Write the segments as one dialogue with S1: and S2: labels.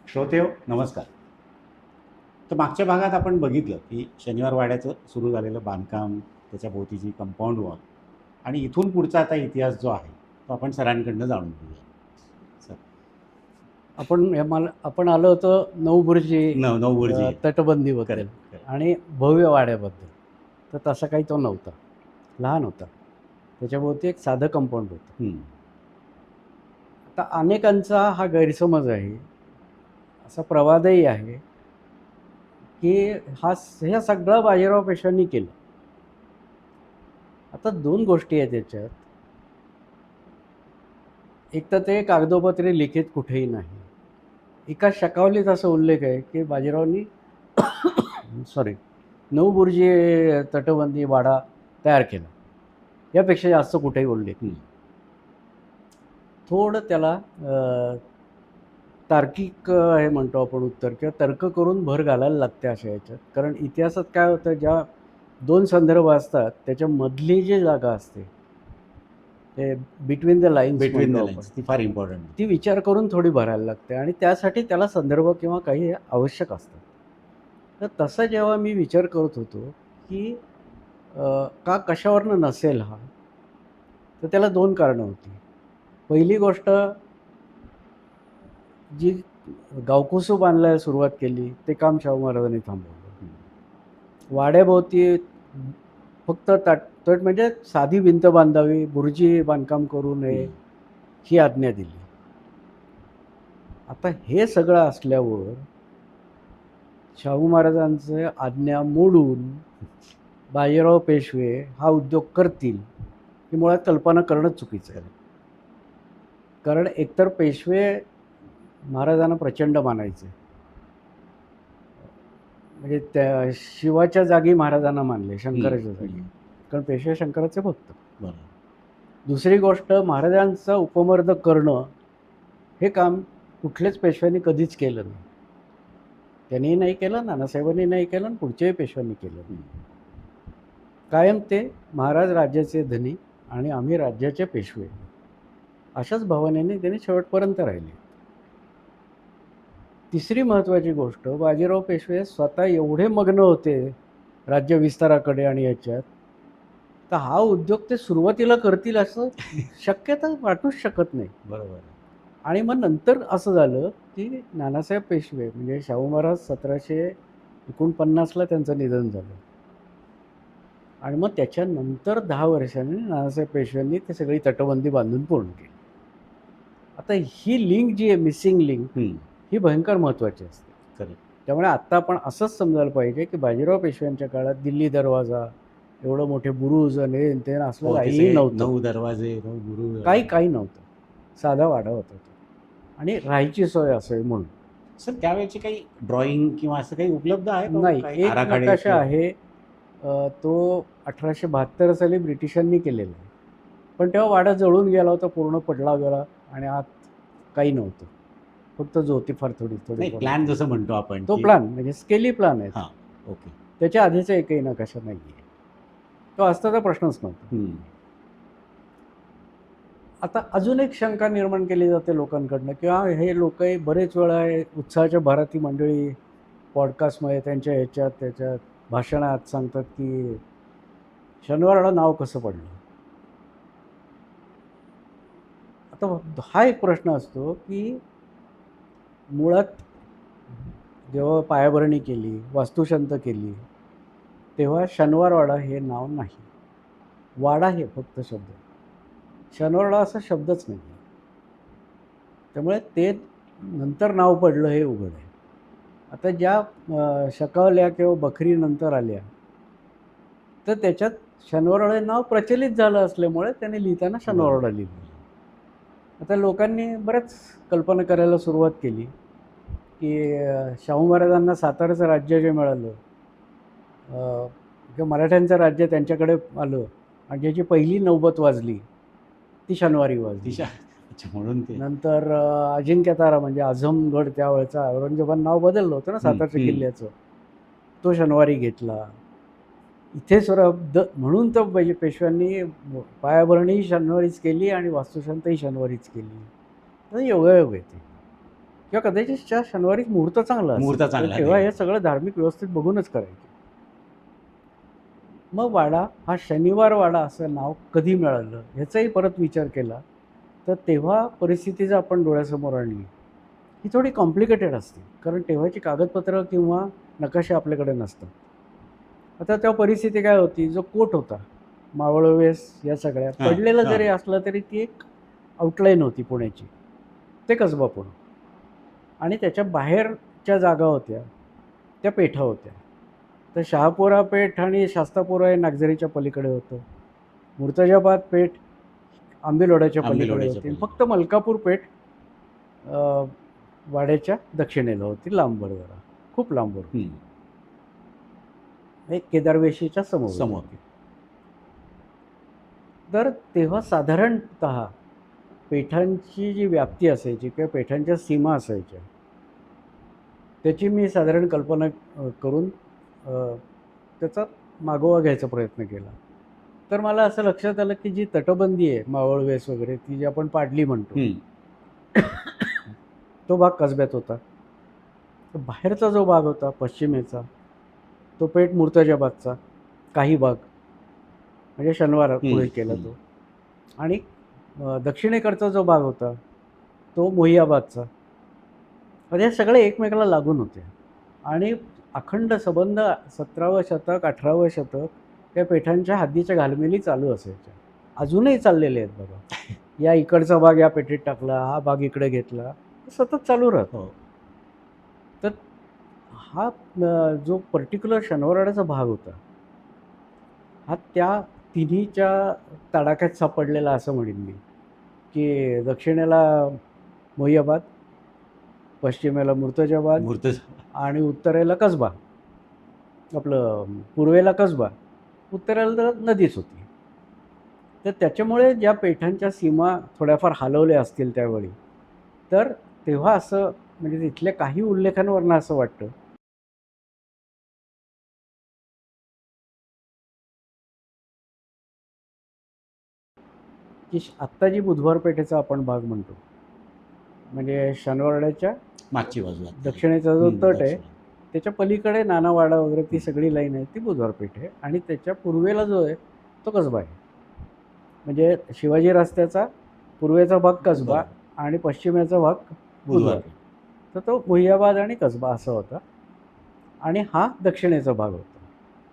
S1: श्रोतेहो नमस्कार. तर मागच्या भागात आपण बघितलं की शनिवार वाड्याचं सुरू झालेलं बांधकाम, त्याच्या भोवतीची कंपाऊंड वॉल आणि इथून पुढचा आता इतिहास जो आहे तो आपण सरांकडनं जाणून घेऊया. सर.
S2: आपण आलो होतो नवबुर्जी
S1: नवबुर्जी.
S2: तटबंदीबद्दल
S1: करेक्ट करेक्ट.
S2: आणि भव्य वाड्याबद्दल. तर तसा काही तो नव्हता, लहान होता. त्याच्याभोवती एक साधं कंपाऊंड होतं. आता अनेकांचा हा गैरसमज आहे, असा प्रवादही आहे की ह्या सगळं बाजीराव पेशव्यांनी केलं. आता दोन गोष्टी आहेत त्याच्यात. एक तर ते कागदोपत्री लिखित कुठेही नाही. एका शकावलीत असा उल्लेख आहे की बाजीरावांनी सॉरी नवबुर्जी तटबंदी वाडा तयार केला, यापेक्षा जास्त कुठेही उल्लेख नाही. थोडं त्याला तार्किक हे म्हणतो आपण उत्तर, किंवा तर्क करून भर घालायला लागते अशा याच्यात. कारण इतिहासात काय होतं, ज्या दोन संदर्भ असतात त्याच्यामधली जी जागा असते ते बिटवीन द लाईन्स
S1: ती फार इम्पॉर्टंट,
S2: ती विचार करून थोडी भरायला लागते आणि त्यासाठी त्याला संदर्भ किंवा काही आवश्यक असतात. तर तसं जेव्हा मी विचार करत होतो की का कशावरनं नसेल हा, तर त्याला दोन कारणं होती. पहिली गोष्ट, जी गावकुसू बांधण्याला सुरुवात केली ते काम शाहू महाराजांनी थांबवलं. वाड्याभोवती फक्त तट म्हणजे साधी भिंत बांधावी, बुर्जी बांधकाम करू नये, ही आज्ञा दिली. आता हे सगळं असल्यावर शाहू महाराजांचं आज्ञा मोडून बाजीराव पेशवे हा उद्योग करतील ही मुळात कल्पना करणंच चुकीचं आहे. कारण एकतर पेशवे महाराजांना प्रचंड मानायचे, म्हणजे त्या शिवाच्या जागी महाराजांना मानले, शंकराच्या जागी, कारण पेशवे शंकराचे भक्त. दुसरी गोष्ट, महाराजांचा उपमर्द करणं हे काम कुठल्याच पेशव्यांनी कधीच केलं नाही. त्यांनीही नाही केलं, नानासाहेबांनी नाही केलं, आणि पुढच्याही पेशव्यांनी केलं नाही. कायम ते महाराज राज्याचे धनी आणि आम्ही राज्याचे पेशवे, अशाच भावनेने त्यांनी शेवटपर्यंत राहिले. तिसरी महत्त्वाची गोष्ट, बाजीराव पेशवे स्वतः एवढे मग्न होते राज्य विस्ताराकडे आणि याच्यात, तर हा उद्योग ते सुरुवातीला करतील असं शक्यता वाटूच शकत नाही.
S1: बरोबर.
S2: आणि मग नंतर असं झालं की नानासाहेब पेशवे म्हणजे शाहू महाराज 1749ला त्यांचं निधन झालं, आणि मग त्याच्यानंतर 10 वर्षांनी नानासाहेब पेशव्यांनी ते सगळी तटबंदी बांधून पूर्ण केली. आता ही लिंक जी आहे, मिसिंग लिंक, ही भयंकर महत्त्वाची असते.
S1: खरं.
S2: त्यामुळे आत्ता आपण असंच समजायला पाहिजे की बाजीराव पेशव्यांच्या काळात दिल्ली दरवाजा, एवढं मोठे बुरुज आणि ते असलं काहीही नव्हतं.
S1: 9 दरवाजे, 9 बुरुज,
S2: काही नव्हतं. साधा वाडा होता तो, आणि राहायची सोय असेल म्हणून.
S1: सर, त्यावेळेची काही ड्रॉइंग किंवा असं काही उपलब्ध आहे?
S2: नाही, एक नकाशा आहे, तो 1872 साली ब्रिटिशांनी केलेला आहे, पण तेव्हा वाडा जळून गेला होता, पूर्ण पडला गेला, आणि आत काही नव्हतं, फक्त जोती फार थोडी.
S1: प्लॅन जसं म्हणतो आपण,
S2: तो प्लॅन म्हणजे स्केली प्लॅन आहे.
S1: ओके.
S2: त्याच्या आधीचा एकही नकाशा नाही आहे. तो असता तर प्रश्नच नव्हता. आता अजून एक शंका निर्माण केली जाते लोकांकडनं, किंवा हे लोकही बरेच वेळा उत्साहाच्या भराती मंडळी पॉडकास्टमध्ये त्यांच्या त्याच्यात भाषणात सांगतात की शनिवारवाडा नाव कसं पडलं. आता हा एक प्रश्न असतो की मुळात जेव्हा पायाभरणी केली, वास्तुशांत केली, तेव्हा शनिवारवाडा हे नाव नाही, वाडा हे फक्त शब्द, शनिवारवाडा असा शब्दच नाही. त्यामुळे ते नंतर नाव पडलं हे उघड आहे. आता ज्या शकावल्या किंवा बखरी नंतर आल्या, तर त्याच्यात शनिवारवाडा नाव प्रचलित झालं असल्यामुळे त्याने लिहिताना शनिवारवाडा लिहिलं. आता लोकांनी बऱ्याच कल्पना करायला सुरुवात केली की शाहू महाराजांना साताऱ्याचं राज्य जे मिळालं, किंवा मराठ्यांचं राज्य त्यांच्याकडे आलं, आणि ज्याची पहिली नौबत वाजली ती शनिवारी वाजली.
S1: म्हणून
S2: नंतर अजिंक्यतारा म्हणजे आझमगड, त्यावेळेचा औरंगजेबानं नाव बदललं होतं ना सातारच्या किल्ल्याचं, तो शनिवारी घेतला. इथे म्हणून तर पेशव्यांनी पायाभरणीही शनिवारीच केली आणि वास्तुशांतही शनिवारीच केली. तर योगायोग येते. किंवा कदाचित त्या शनिवारी मुहूर्त चांगला असेल.
S1: मुहूर्त चांगला
S2: तर तेव्हा
S1: आहे.
S2: हे सगळं धार्मिक व्यवस्थित बघूनच करायचे. मग वाडा हा शनिवार वाडा असं नाव कधी मिळालं ह्याचाही परत विचार केला तर तेव्हा परिस्थिती जर आपण डोळ्यासमोर आणली ही थोडी कॉम्प्लिकेटेड असते, कारण तेव्हाची कागदपत्रं किंवा नकाशे आपल्याकडे नसतात. आता तेव्हा परिस्थिती काय होती, जो कोट होता मावळवेस या सगळ्या
S1: हां,
S2: पडलेलं
S1: हां.
S2: जरी असलं तरी ती एक आउटलाईन होती पुण्याची, ते कसबा पुणे. आणि त्याच्या बाहेरच्या जागा होत्या त्या पेठा होत्या. तर शहापुरा पेठ आणि शास्तापुरा हे नागझरीच्या पलीकडे होतं. मुर्तजाबाद पेठ आंबिलवाड्याच्या पलीकडे
S1: आंबिलवाड्याच्या
S2: होती.
S1: पलीकडे.
S2: फक्त मलकापूर पेठ वाड्याच्या दक्षिणेला होती, लांबवर जरा, खूप लांबवर होती. एक केदारवेशीच्या समोर
S1: समोर.
S2: होती. तर तेव्हा साधारणतः पेठांची जी व्याप्ती असायची किंवा पेठांच्या सीमा असायच्या त्याची मी साधारण कल्पना करून त्याचा मागोवा घ्यायचा प्रयत्न केला. तर मला असं लक्षात आलं की जी तटबंदी आहे मावळवेस वगैरे ती जी आपण पाडली म्हणतो तो भाग कसब्यात होता. तर बाहेरचा जो भाग होता पश्चिमेचा तो पेठ मुर्तजाबादचा काही भाग म्हणजे शनिवार पुढे केला तो. आणि दक्षिणेकडचा जो भाग होता तो मोहियाबादचा. म्हणजे हे सगळे एकमेकाला लागून होते आणि अखंड संबंध 17वं शतक 18वं शतक त्या पेठांच्या हद्दीच्या घालमेली चालू असायच्या. अजूनही चाललेले आहेत बघा. या इकडचा भाग या पेठीत टाकला, हा भाग इकडे घेतला, सतत चालू राहतो. तर हा जो पर्टिक्युलर शनिवारवाड्याचा भाग होता हा त्या तिन्हीच्या तडाख्यात सापडलेला असं म्हणेन मी, की दक्षिणेला मोहियाबाद, पश्चिमेला मुर्तजाबाद आणि उत्तरेला कसबा, आपलं पूर्वेला कसबा, उत्तरेला नदीच होती. तर त्याच्यामुळे ज्या पेठांच्या सीमा थोड्याफार हलवल्या असतील त्यावेळी तर तेव्हा असं म्हणजे तिथल्या काही उल्लेखांवरनं असं वाटतं की आत्ता जी बुधवार पेठेचा आपण भाग म्हणतो म्हणजे शनिवारवाड्याच्या
S1: मागची बाजू
S2: दक्षिणेचा जो तट आहे त्याच्या पलीकडे नानावाडा वगैरे ती सगळी लाईन आहे ती बुधवार पेठ आहे. आणि त्याच्या पूर्वेला जो आहे तो कसबा आहे. म्हणजे शिवाजी रस्त्याचा पूर्वेचा भाग कसबा आणि पश्चिमेचा भाग बुधवार. तर तो मोहियाबाद आणि कसबा असा होता आणि हा दक्षिणेचा भाग होता.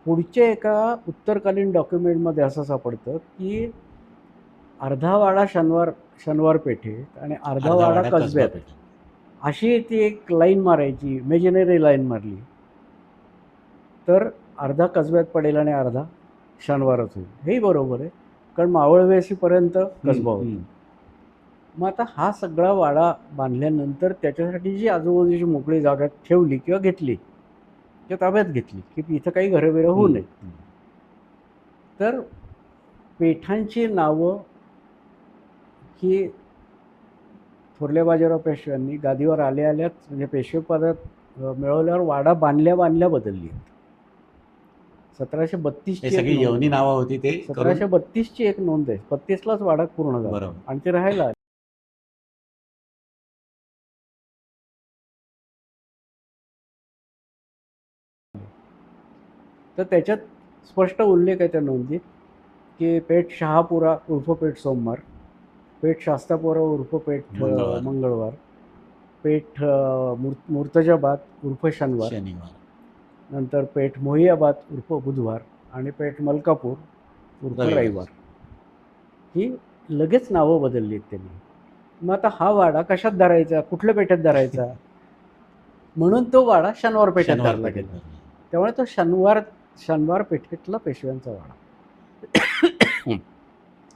S2: पुढच्या एका उत्तरकालीन डॉक्युमेंटमध्ये असं सापडतं की अर्धा वाडा शनिवार पेठेत आणि अर्धा वाडा कसब्यात अशी ती एक लाईन मारायची, इमॅजिनरी लाईन मारली तर अर्धा कसब्यात पडेल आणि अर्धा शनिवारच होईल. हेही बरोबर आहे, कारण मावळवेसीपर्यंत कसबा होता. मग आता हा सगळा वाडा बांधल्यानंतर त्याच्यासाठी जी आजूबाजूची मोकळी जागा ठेवली किंवा घेतली किंवा ताब्यात घेतली की इथं काही घरं होऊ नये, तर पेठांची नावं ही थोरल्या बाजीराव पेशव्यांनी गादीवर आल्याच म्हणजे पेशवेपदात मिळवल्यावर वाडा बांधल्या बदलली. 1732ची
S1: सगळी यवनी नावं होती ते
S2: 1732ची एक नोंद आहे. 35लाच वाडा पूर्ण झाला आणि ते राहायला. तर त्याच्यात स्पष्ट उल्लेख आहे त्या नोंदीत की पेठ शहापुरा उर्फ पेठ सोमवार, पेठ शास्तापुरा उर्फ पेठ मंगळवार, पेठ मुर्तजाबाद उर्फ शनिवार, नंतर पेठ मोहियाबाद उर्फ बुधवार आणि पेठ मलकापूर उर्फ रविवार. ही लगेच नावं बदलली आहेत त्यांनी. मग आता हा वाडा कशात धरायचा, कुठल्या पेठेत धरायचा म्हणून तो वाडा शनिवार पेठेत धरला गेला. त्यामुळे तो शनिवार पेठेतला पेशव्यांचा वाडा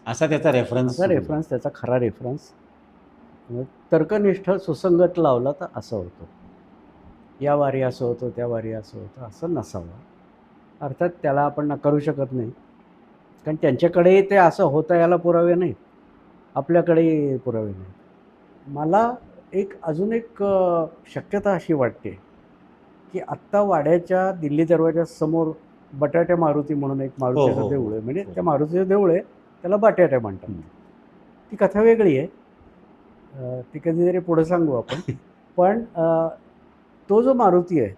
S1: असा त्याचा रेफरन्स
S2: त्याचा खरा रेफरन्स तर्कनिष्ठ सुसंगत लावला तर असं होतं. या वारी असं होतं, त्या वारी असं होतं, असं नसावं. अर्थात त्याला आपण नकारू शकत नाही, कारण त्यांच्याकडे ते असं होतं याला पुरावे नाहीत, आपल्याकडे पुरावे नाहीत. मला अजून एक शक्यता अशी वाटते की आत्ता वाड्याच्या दिल्ली दरवाजासमोर बटाट्या मारुती म्हणून एक मारुतीचं देऊळ आहे. म्हणजे त्या मारुतीचं देऊळ आहे त्याला बटाट्या म्हणतात. ती कथा वेगळी आहे, ती कधीतरी पुढे सांगू आपण. पण तो जो मारुती आहे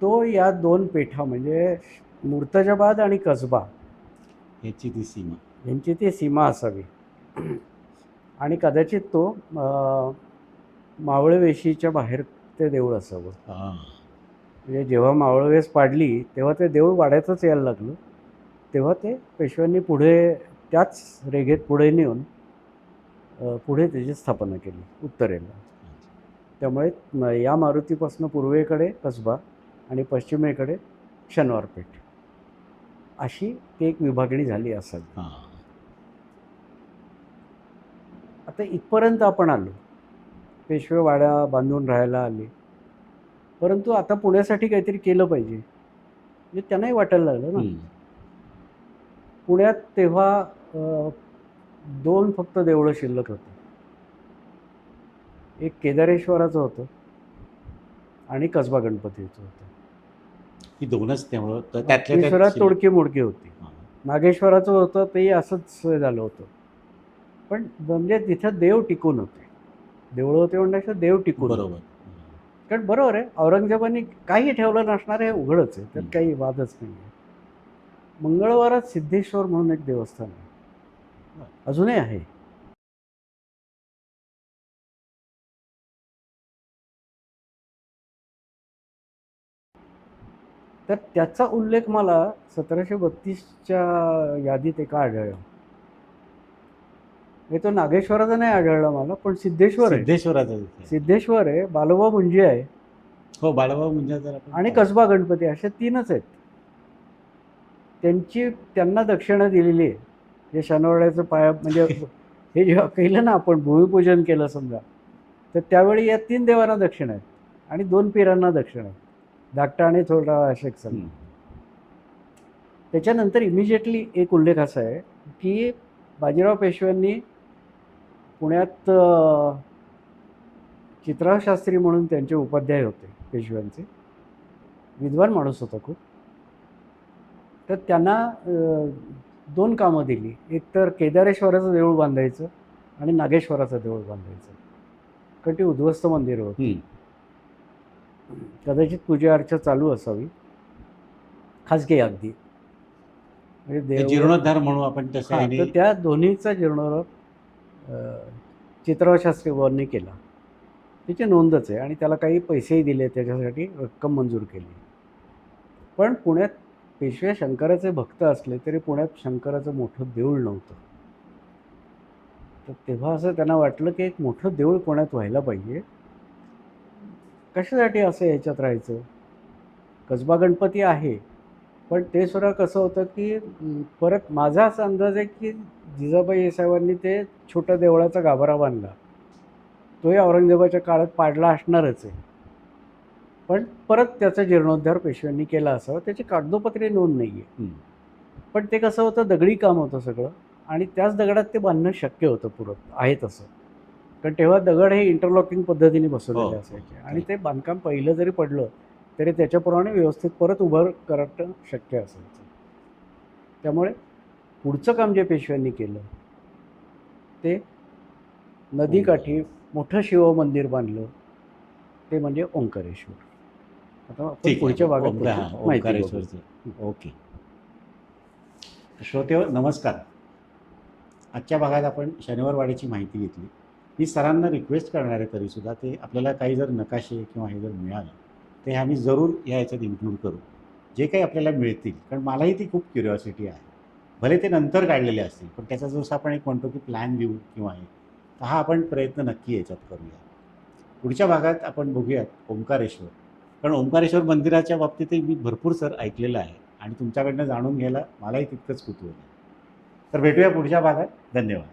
S2: तो या दोन पेठा म्हणजे मुर्तजाबाद आणि कसबा
S1: याची ती सीमा.
S2: यांची ती सीमा असावी. आणि कदाचित तो मावळवेशीच्या बाहेर ते देऊळ असावं.
S1: हां.
S2: म्हणजे जेव्हा मावळवेस पाडली तेव्हा ते देऊळ वाड्यातच यायला लागलं, तेव्हा ते पेशव्यांनी पुढे त्याच रेघेत पुढे नेऊन पुढे त्याची स्थापना केली उत्तरेला. त्यामुळे या मारुतीपासून पूर्वेकडे कसबा आणि पश्चिमेकडे शनिवारपेठ अशी ती एक विभागणी झाली असावी.
S1: हां.
S2: आता इथपर्यंत आपण आलो, पेशवे वाड्या बांधून राहायला आले, परंतु आता पुण्यासाठी काहीतरी केलं पाहिजे म्हणजे त्यांनाही वाटायला लागलं ना. पुण्यात तेव्हा 2 फक्त देवळं शिल्लक होती. एक केदारेश्वराचं होतं आणि कसबा गणपतीचं होतं.
S1: ही 2च त्यामुळं तर त्यातल्या
S2: ईश्वरात
S1: त्यात शिल्लक.
S2: तोडकी मोडकी होती.
S1: हां.
S2: नागेश्वराचं होतं तेही असंच झालं होतं. पण म्हणजे तिथं देव टिकून होते. देवळं होते म्हणण्यापेक्षा देव टिकून होते.
S1: बरोबर.
S2: कारण बरोबर आहे, औरंगजेबाने काही ठेवलं नसणार हे उघडच आहे, त्यात काही वादच नाही आहे. मंगळवारात सिद्धेश्वर म्हणून एक देवस्थान आहे, अजूनही आहे. तर त्याचा उल्लेख मला 1732च्या यादीत एका आढळला. हे तो नागेश्वराचा नाही आढळला मला, पण सिद्धेश्वर आहे.
S1: सिद्धेश्वराचं इथे.
S2: सिद्धेश्वर आहे, बालोबा मुंजे आहे
S1: हो, बाळाभाऊ म्हणजे जर आपण
S2: आणि कसबा गणपती असे 3च आहेत. त्यांना दक्षिणा दिलेली आहे. जे शनिवारवाड्याचं पाया म्हणजे हे जेव्हा केलं ना आपण भूमिपूजन केलं समजा, तर त्यावेळी या 3 देवांना दक्षिणा आहेत आणि 2 पीरांना दक्षिणा आहेत, धाकटा आणि थोरला शेख सलमान. त्याच्यानंतर इमिजिएटली एक उल्लेख असा आहे की बाजीराव पेशव्यांनी पुण्यात चित्राव शास्त्री म्हणून त्यांचे उपाध्याय होते पेशव्यांचे, विद्वान माणूस होता खूप. तर त्यांना 2 कामं दिली, एक तर केदारेश्वराचं देऊळ बांधायचं आणि नागेश्वराचं देऊळ बांधायचं, कारण ती उद्ध्वस्त मंदिरं होती. कदाचित पूजा अर्चा चालू असावी, खाजगी अगदी म्हणजे
S1: जीर्णोद्धार म्हणू आपण तसं.
S2: तर त्या दोन्हीचा जीर्णोद्धार चित्राव शास्त्री बाबांनी केला, त्याची नोंदच आहे आणि त्याला काही पैसेही दिले, त्याच्यासाठी रक्कम मंजूर केली. पण पुण्यात पेशवे शंकराचे भक्त असले तरी पुण्यात शंकराचं मोठं देऊळ नव्हतं. तर तेव्हा असं त्यांना वाटलं की एक मोठं देऊळ पुण्यात व्हायला पाहिजे. कशासाठी असं याच्यात राहायचं? कसबा गणपती आहे, पण ते सुद्धा कसं होतं की परत माझा असा अंदाज आहे की जिजाबाई येसावांनी ते छोट्या देवळाचा गाभारा बांधला, तोही औरंगजेबाच्या काळात पाडला असणारच आहे, पण परत त्याचा जीर्णोद्धार पेशव्यांनी केला असावा. त्याची कागदोपत्री नोंद नाही आहे. पण ते कसं होतं, दगडी काम होतं सगळं आणि त्याच दगडात ते बांधणं शक्य होतं पुरत आहे तसं, कारण तेव्हा दगड हे इंटरलॉकिंग पद्धतीने बसवलेले असायचे आणि ते बांधकाम पहिलं जरी पडलं तरी त्याच्याप्रमाणे व्यवस्थित परत उभं करणं शक्य असायचं. त्यामुळे पुढचं काम जे पेशव्यांनी केलं ते नदीकाठी मोठं शिवमंदिर बांधलं, ते म्हणजे ओंकारेश्वर. आता आपण पुढच्या भागात
S1: ओंकारेश्वरचं. ओके. श्रोते नमस्कार. आजच्या भागात आपण शनिवारवाड्याची माहिती घेतली. मी सरांना रिक्वेस्ट करणार आहे तरीसुद्धा ते आपल्याला काही जर नकाशे किंवा हे जर मिळालं ते आम्ही जरूर याच्यात इन्क्लूड करू, जे काही आपल्याला मिळतील, कारण मलाही ती खूप क्युरिओसिटी आहे. भले ते नंतर काढलेले असतील, पण त्याचा जसं आपण एक म्हणतो की प्लॅन व्ह्यू किंवा हे, तर हा आपण प्रयत्न नक्की याच्यात करूया. पुढच्या भागात आपण बघूयात ओंकारेश्वर, कारण ओंकारेश्वर मंदिराच्या बाबतीतही मी भरपूर सर ऐकलेलं आहे आणि तुमच्याकडनं जाणून घ्यायला मलाही तितकंच कुतूहल आहे. तर भेटूया पुढच्या भागात. धन्यवाद.